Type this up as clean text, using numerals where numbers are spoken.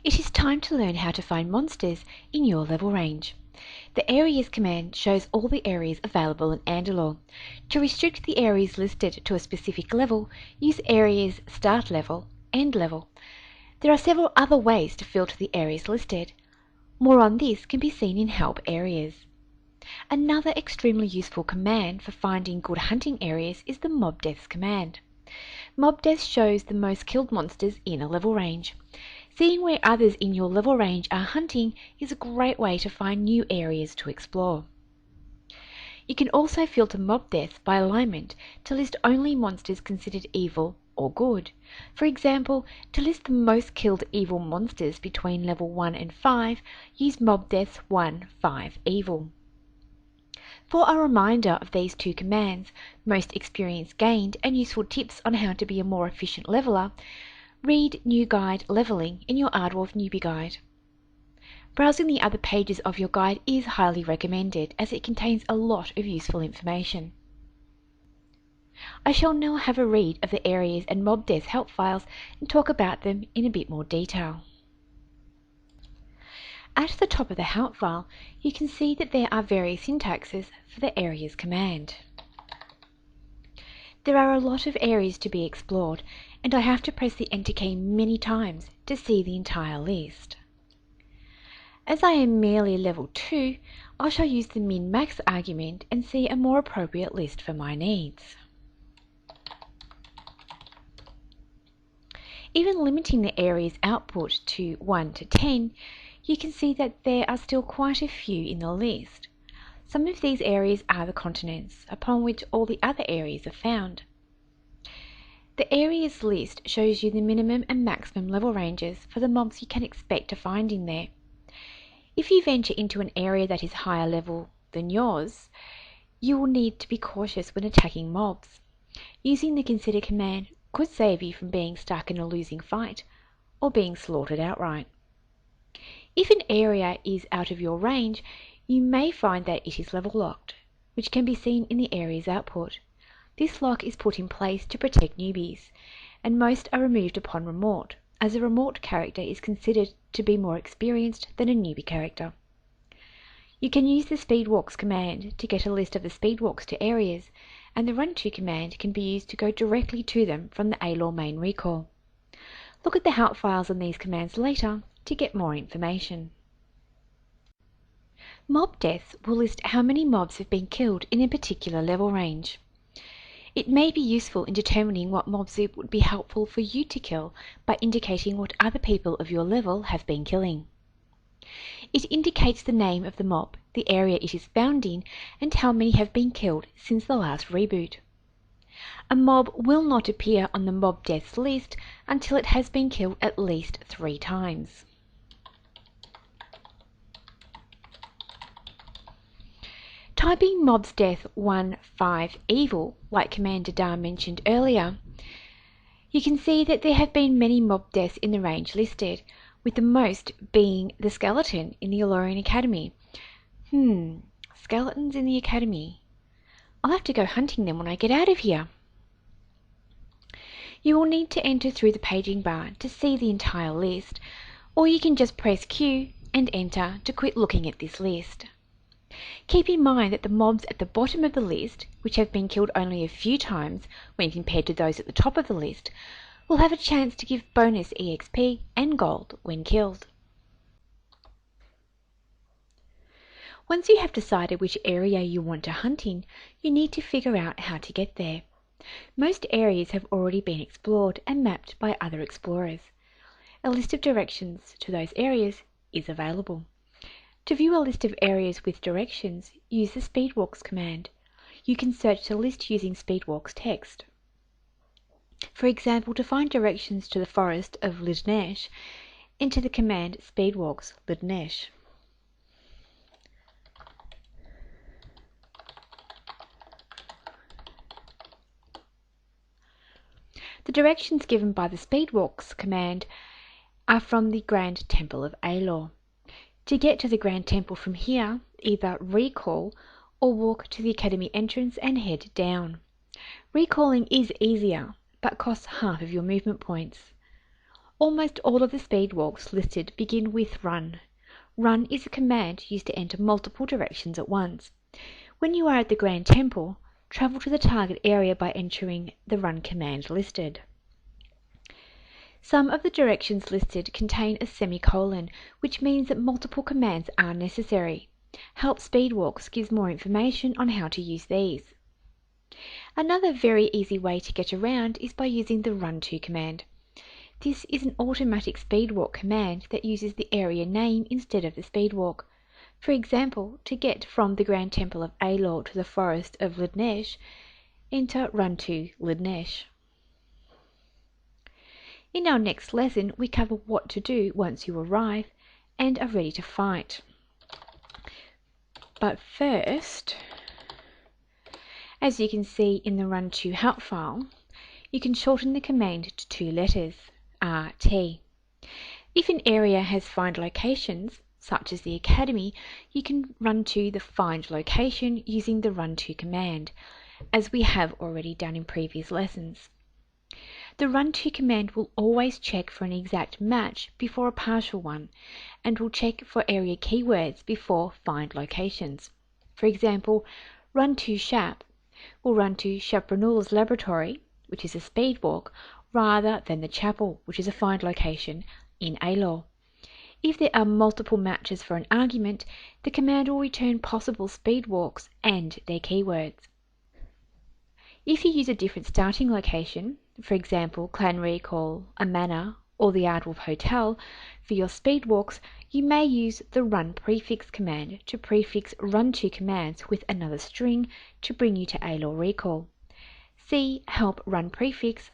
It is time to learn how to find monsters in your level range. The Areas command shows all the areas available in Aardwolf. To restrict the areas listed to a specific level, use Areas Start Level, End Level. There are several other ways to filter the areas listed. More on this can be seen in Help Areas. Another extremely useful command for finding good hunting areas is the Mob Deaths command. Mob Deaths shows the most killed monsters in a level range. Seeing where others in your level range are hunting is a great way to find new areas to explore. You can also filter mob deaths by alignment to list only monsters considered evil or good. For example, to list the most killed evil monsters between level 1 and 5, use mob deaths 1, 5 evil. For a reminder of these two commands, most experience gained, and useful tips on how to be a more efficient leveler, read New Guide Leveling in your Aardwolf Newbie Guide. Browsing the other pages of your guide is highly recommended as it contains a lot of useful information. I shall now have a read of the areas and mob death help files and talk about them in a bit more detail. At the top of the help file, you can see that there are various syntaxes for the areas command. There are a lot of areas to be explored, and I have to press the Enter key many times to see the entire list. As I am merely level 2, I shall use the min-max argument and see a more appropriate list for my needs. Even limiting the area's output to 1 to 10, you can see that there are still quite a few in the list. Some of these areas are the continents, upon which all the other areas are found. The areas list shows you the minimum and maximum level ranges for the mobs you can expect to find in there. If you venture into an area that is higher level than yours, you will need to be cautious when attacking mobs. Using the Consider command could save you from being stuck in a losing fight or being slaughtered outright. If an area is out of your range, you may find that it is level locked, which can be seen in the area's output. This lock is put in place to protect newbies, and most are removed upon remort, as a remort character is considered to be more experienced than a newbie character. You can use the Speedwalks command to get a list of the speedwalks to areas, and the Run To command can be used to go directly to them from the Aylor main recall. Look at the help files on these commands later to get more information. Mob deaths will list how many mobs have been killed in a particular level range. It may be useful in determining what mobs it would be helpful for you to kill by indicating what other people of your level have been killing. It indicates the name of the mob, the area it is found in, and how many have been killed since the last reboot. A mob will not appear on the mob deaths list until it has been killed at least 3 times. Typing mob's death 1, 5 evil, like Commander Dar mentioned earlier, you can see that there have been many mob deaths in the range listed, with the most being the skeleton in the Aylorian Academy. Skeletons in the Academy. I'll have to go hunting them when I get out of here. You will need to enter through the paging bar to see the entire list, or you can just press Q and enter to quit looking at this list. Keep in mind that the mobs at the bottom of the list, which have been killed only a few times when compared to those at the top of the list, will have a chance to give bonus EXP and gold when killed. Once you have decided which area you want to hunt in, you need to figure out how to get there. Most areas have already been explored and mapped by other explorers. A list of directions to those areas is available. To view a list of areas with directions, use the Speedwalks command. You can search the list using Speedwalks text. For example, to find directions to the forest of Lidnesh, enter the command Speedwalks Lidnesh. The directions given by the Speedwalks command are from the Grand Temple of Aylor. To get to the Grand Temple from here, either recall or walk to the Academy entrance and head down. Recalling is easier, but costs half of your movement points. Almost all of the speed walks listed begin with run. Run is a command used to enter multiple directions at once. When you are at the Grand Temple, travel to the target area by entering the run command listed. Some of the directions listed contain a semicolon, which means that multiple commands are necessary. Help Speedwalks gives more information on how to use these. Another very easy way to get around is by using the run to command. This is an automatic speedwalk command that uses the area name instead of the speedwalk. For example, to get from the Grand Temple of Aylor to the forest of Ludnesh, enter run to Ludnesh. In our next lesson, we cover what to do once you arrive and are ready to fight. But first, as you can see in the run to help file, you can shorten the command to 2 letters, RT. If an area has find locations, such as the Academy, you can run to the find location using the run to command, as we have already done in previous lessons. The run to command will always check for an exact match before a partial one, and will check for area keywords before find locations. For example, run to Shap will run to Shapranul's laboratory, which is a speed walk, rather than the chapel, which is a find location in Aylor. If there are multiple matches for an argument, the command will return possible speed walks and their keywords. If you use a different starting location, for example Clan Recall, a manor, or the Aardwolf Hotel, for your speed walks, you may use the run prefix command to prefix run to commands with another string to bring you to Aylor Recall. See Help Run Prefix